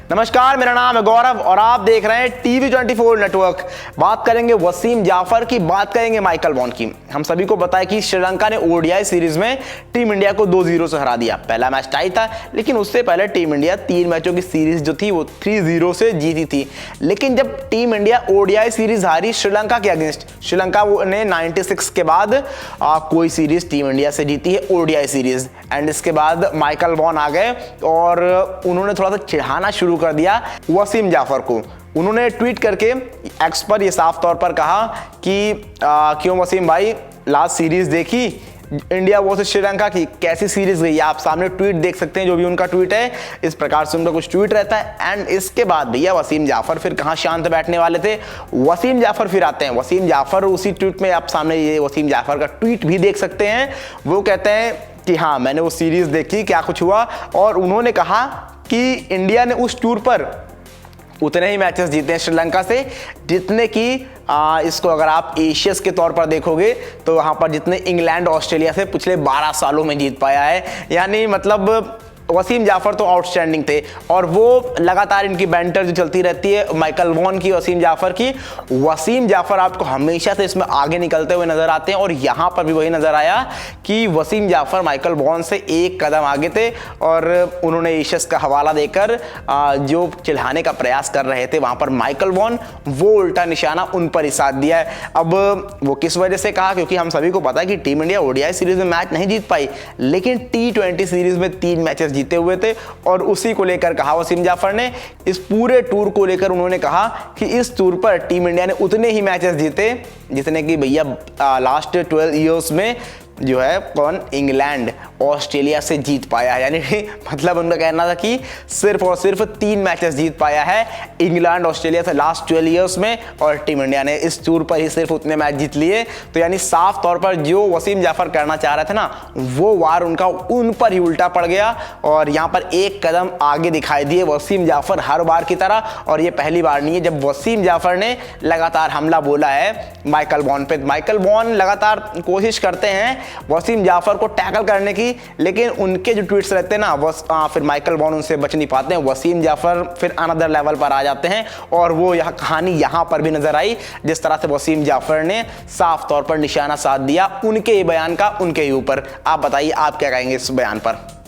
नमस्कार, मेरा नाम है गौरव और आप देख रहे हैं टीवी 24 नेटवर्क। बात करेंगे वसीम जाफर की, बात करेंगे माइकल वॉन की। हम सभी को पता है कि श्रीलंका ने ओडीआई सीरीज में टीम इंडिया को 2-0 से हरा दिया। पहला मैच टाई था, लेकिन उससे पहले टीम इंडिया 3 मैचों की सीरीज जो थी वो 3-0 से जीती थी। लेकिन जब टीम इंडिया ओडीआई सीरीज हारी श्रीलंका के अगेंस्ट, श्रीलंका ने 96 के बाद कोई सीरीज टीम इंडिया से जीती है ओडीआई सीरीज। एंड इसके बाद माइकल वॉन आ गए और उन्होंने थोड़ा सा चिढ़ाना शुरू कर दिया वसीम जाफर को। उन्होंने ट्वीट करके एक्स पर ये साफ तौर पर कहा कि क्यों वसीम भाई, लास्ट सीरीज देखी इंडिया वर्सेस श्रीलंका की, कैसी सीरीज गई। आप सामने ट्वीट देख सकते हैं, जो भी उनका ट्वीट है इस प्रकार से उनका कुछ ट्वीट रहता है। एंड इसके बाद भैया वसीम जाफर फिर कहां शांत बैठने वाले थे, वसीम जाफर फिर आते हैं। वसीम जाफर उसी ट्वीट में, आप सामने ये वसीम जाफर का ट्वीट भी देख सकते हैं। वो कहते हैं कि हाँ, मैंने वो सीरीज देखी, क्या कुछ हुआ। और उन्होंने कहा कि इंडिया ने उस टूर पर उतने ही मैचेस जीते हैं श्रीलंका से जितने कि इसको अगर आप एशियस के तौर पर देखोगे तो वहां पर जितने इंग्लैंड ऑस्ट्रेलिया से पिछले 12 सालों में जीत पाया है। यानी मतलब वसीम जाफर तो आउटस्टैंडिंग थे। और वो लगातार इनकी बैंटर जो चलती रहती है माइकल वॉन की, वसीम जाफर की, वसीम जाफर आपको हमेशा से इसमें आगे निकलते हुए नजर आते हैं। और यहां पर भी वही नजर आया कि वसीम जाफर माइकल वॉन से एक कदम आगे थे और उन्होंने एशियस का हवाला देकर जो चिढ़ाने का प्रयास कर रहे थे वहां पर माइकल वॉन, वो उल्टा निशाना उन पर ही साथ दिया है। अब वो किस वजह से कहा, क्योंकि हम सभी को पता है कि टीम इंडिया ओडीआई सीरीज में मैच नहीं जीत पाई, लेकिन T20 सीरीज में 3 मैचेस जीते हुए थे। और उसी को लेकर कहा वसीम जाफर ने, इस पूरे टूर को लेकर उन्होंने कहा कि इस टूर पर टीम इंडिया ने उतने ही मैचेस जीते जितने कि भैया लास्ट 12 इयर्स में जो है कौन, इंग्लैंड ऑस्ट्रेलिया से जीत पाया है। यानी मतलब उनका कहना था कि सिर्फ और सिर्फ 3 मैचेस जीत पाया है इंग्लैंड ऑस्ट्रेलिया से लास्ट 12 इयर्स में, और टीम इंडिया ने इस टूर पर ही सिर्फ उतने मैच जीत लिए। तो यानी साफ तौर पर जो वसीम जाफर करना चाह रहे थे ना, वो वार उनका उन पर ही उल्टा पड़ गया। और यहाँ पर एक कदम आगे दिखाई दिए वसीम जाफर हर बार की तरह। और ये पहली बार नहीं है जब वसीम जाफर ने लगातार हमला बोला है माइकल वॉन पे। माइकल वॉन लगातार कोशिश करते हैं वसीम जाफर को टैकल करने की, लेकिन उनके जो ट्वीट्स रहते हैं ना फिर माइकल वॉन उनसे बच नहीं पाते हैं। वसीम जाफर फिर अनदर लेवल पर आ जाते हैं। और वो यह कहानी यहां पर भी नजर आई, जिस तरह से वसीम जाफर ने साफ तौर पर निशाना साध दिया उनके ही बयान का, उनके ही ऊपर। आप बताइए, आप क्या कहेंगे इस बयान पर।